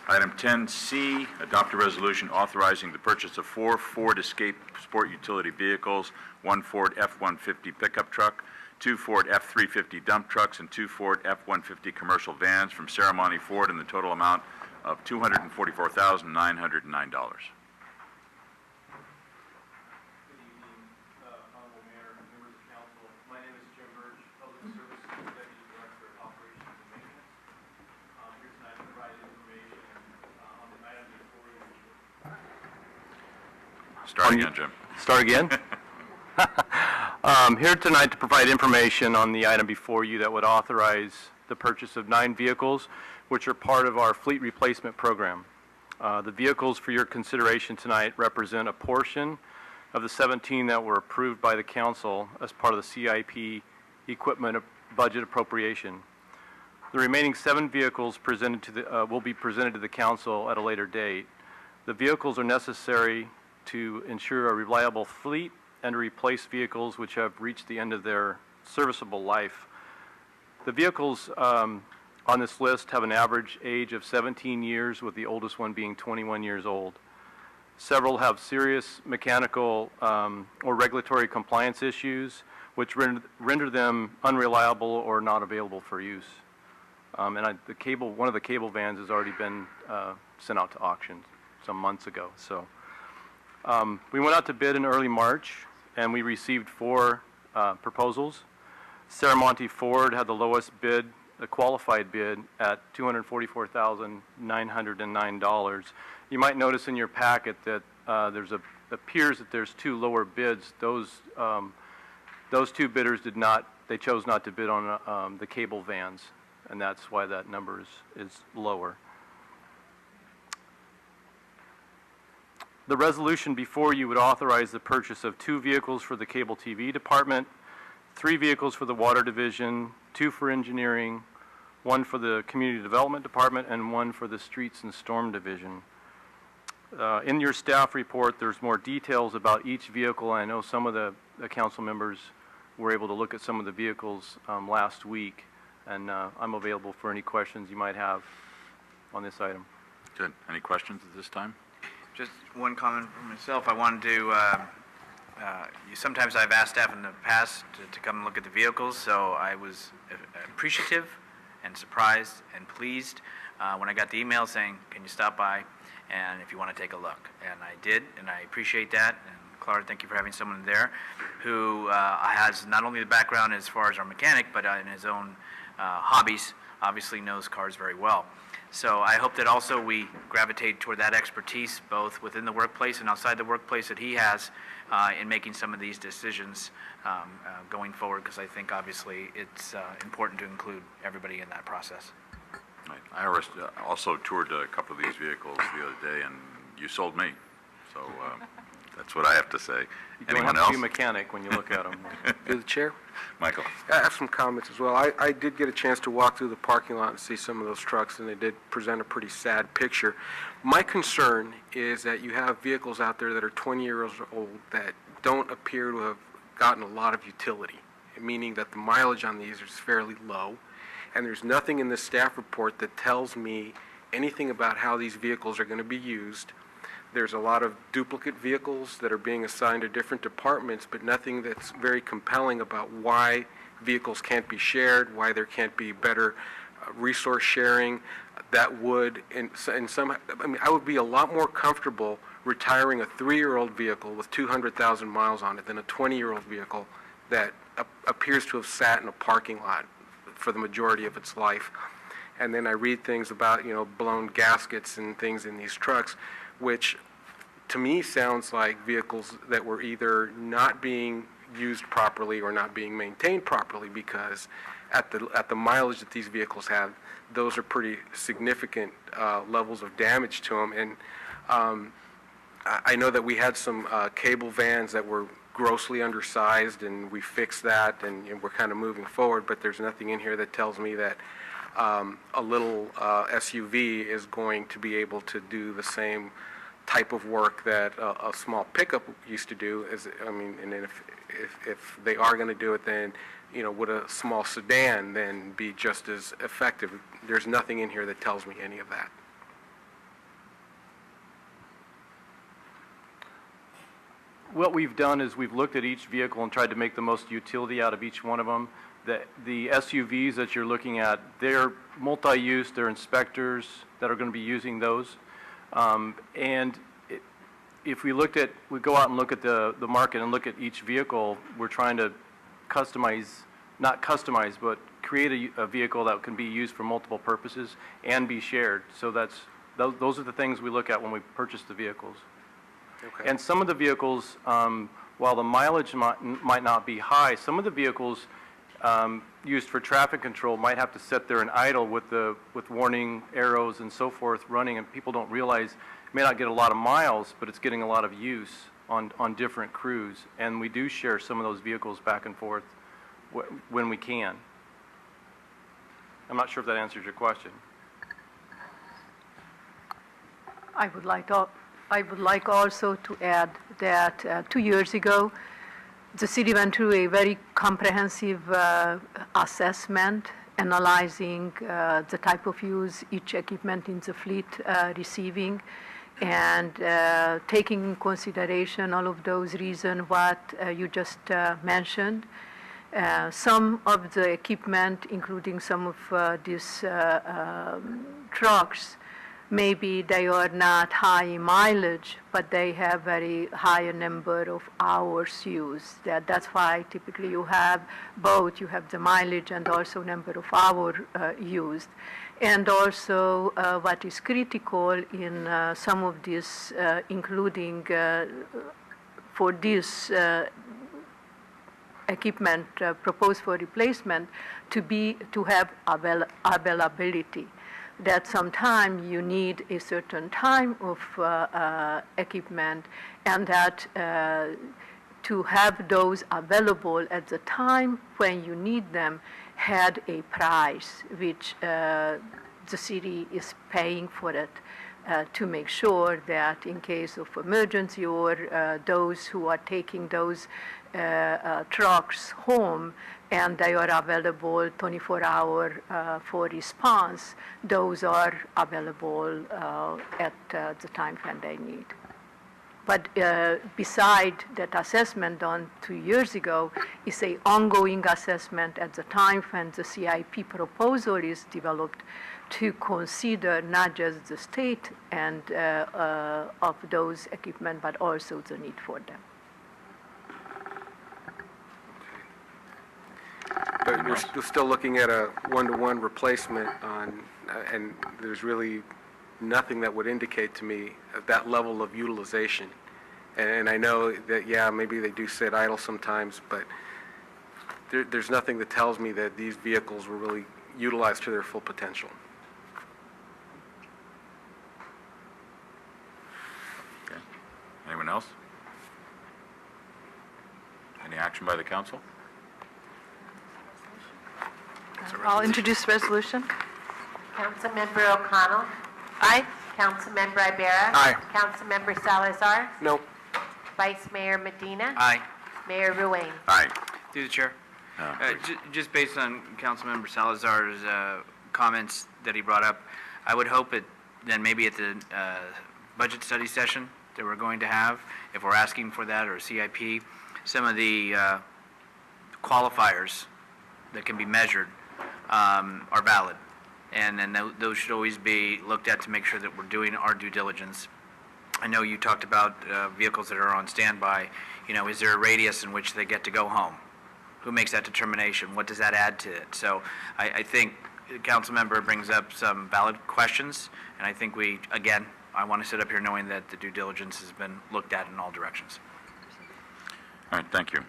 Item 10C, adopt a resolution authorizing the purchase of 4 Ford Escape sport utility vehicles, 1 Ford F-150 pickup truck, 2 Ford F-350 dump trucks, and 2 Ford F-150 commercial vans from Ceremony Ford in the total amount of $244,909. Start again, Jim. Start again? Here tonight to provide information on the item before you that would authorize the purchase of 9 vehicles, which are part of our fleet replacement program. The vehicles for your consideration tonight represent a portion of the 17 that were approved by the council as part of the CIP equipment budget appropriation. The remaining 7 vehicles presented to the, will be presented to the council at a later date. The vehicles are necessary to ensure a reliable fleet and to replace vehicles which have reached the end of their serviceable life. The vehicles on this list have an average age of 17 years, with the oldest one being 21 years old. Several have serious mechanical or regulatory compliance issues, which render them unreliable or not available for use. One of the cable vans has already been sent out to auction some months ago. So we went out to bid in early March, and we received 4 proposals. Ceremony Ford had the lowest bid, the qualified bid, at $244,909. You might notice in your packet that appears that there's 2 lower bids. Those 2 bidders they chose not to bid on the cable vans, and that's why that number is lower. The resolution before you would authorize the purchase of 2 vehicles for the cable TV department, 3 vehicles for the water division, 2 for engineering, 1 for the community development department, and 1 for the streets and storm division. In your staff report, there's more details about each vehicle. I know some of the council members were able to look at some of the vehicles last week, and I'm available for any questions you might have on this item. Good. Any questions at this time? Just one comment for myself. I wanted to, sometimes I've asked staff in the past to come and look at the vehicles, so I was appreciative and surprised and pleased when I got the email saying, can you stop by and if you want to take a look. And I did, and I appreciate that. And Clara, thank you for having someone there who has not only the background as far as our mechanic, but in his own hobbies, obviously knows cars very well. So I hope that also we gravitate toward that expertise, both within the workplace and outside the workplace that he has in making some of these decisions going forward, because I think obviously it's important to include everybody in that process. Right. I also toured a couple of these vehicles the other day, and you sold me. So that's what I have to say. Anyone else? You don't have to be a mechanic when you look at them. Through the chair? Michael. I have some comments as well. I did get a chance to walk through the parking lot and see some of those trucks, and they did present a pretty sad picture. My concern is that you have vehicles out there that are 20 years old that don't appear to have gotten a lot of utility, meaning that the mileage on these is fairly low, and there's nothing in this staff report that tells me anything about how these vehicles are going to be used. There's a lot of duplicate vehicles that are being assigned to different departments, but nothing that's very compelling about why vehicles can't be shared, why there can't be better resource sharing. That would, I would be a lot more comfortable retiring a 3-year-old vehicle with 200,000 miles on it than a 20-year-old vehicle that appears to have sat in a parking lot for the majority of its life. And then I read things about, blown gaskets and things in these trucks, which to me sounds like vehicles that were either not being used properly or not being maintained properly, because at the mileage that these vehicles have, those are pretty significant levels of damage to them. And I know that we had some cable vans that were grossly undersized, and we fixed that, and we're kind of moving forward, but there's nothing in here that tells me that a little SUV is going to be able to do the same type of work that a small pickup used to do. And then if they are going to do it, then would a small sedan then be just as effective? There's nothing in here that tells me any of that. what we've done is we've looked at each vehicle and tried to make the most utility out of each one of them. The SUVs that you're looking at, they're multi-use, they're inspectors that are going to be using those. If we go out and look at the market and look at each vehicle, we're trying to not customize, but create a vehicle that can be used for multiple purposes and be shared. So those are the things we look at when we purchase the vehicles. Okay. And some of the vehicles, while the mileage might not be high, some of the vehicles used for traffic control might have to sit there and idle with warning arrows and so forth running, and people don't realize it may not get a lot of miles, but it's getting a lot of use on different crews. And we do share some of those vehicles back and forth when we can. I'm not sure if that answers your question. I would like also to add that 2 years ago, the city went through a very comprehensive assessment analyzing the type of use each equipment in the fleet receiving, and taking in consideration all of those reasons what you just mentioned. Some of the equipment, including some of these trucks, maybe they are not high mileage, but they have very high number of hours used. That's why typically you have both. You have the mileage and also number of hours used. And also what is critical in some of this, including for this equipment proposed for replacement, to have availability. That sometime you need a certain time of equipment, and that to have those available at the time when you need them had a price, which the city is paying for it to make sure that in case of emergency or those who are taking those trucks home and they are available 24 hours for response, those are available at the time when they need. But beside that assessment done 2 years ago is an ongoing assessment at the time when the CIP proposal is developed to consider not just the state and of those equipment, but also the need for them. But you're still looking at a one-to-one replacement and there's really nothing that would indicate to me that level of utilization. And I know that, yeah, maybe they do sit idle sometimes, but there's nothing that tells me that these vehicles were really utilized to their full potential. Okay. Anyone else? Any action by the council? I'll introduce the resolution. Councilmember O'Connell. Aye. Councilmember Ibarra. Aye. Councilmember Salazar. No. Vice Mayor Medina. Aye. Mayor Ruane. Aye. Through the chair. Please. Just based on Councilmember Salazar's comments that he brought up, I would hope then maybe at the budget study session that we're going to have, if we're asking for that or CIP, some of the qualifiers that can be measured are valid. And then those should always be looked at to make sure that we're doing our due diligence. I know you talked about vehicles that are on standby. You know, is there a radius in which they get to go home? Who makes that determination? What does that add to it? So I think the council member brings up some valid questions, and I think I want to sit up here knowing that the due diligence has been looked at in all directions. All right, thank you.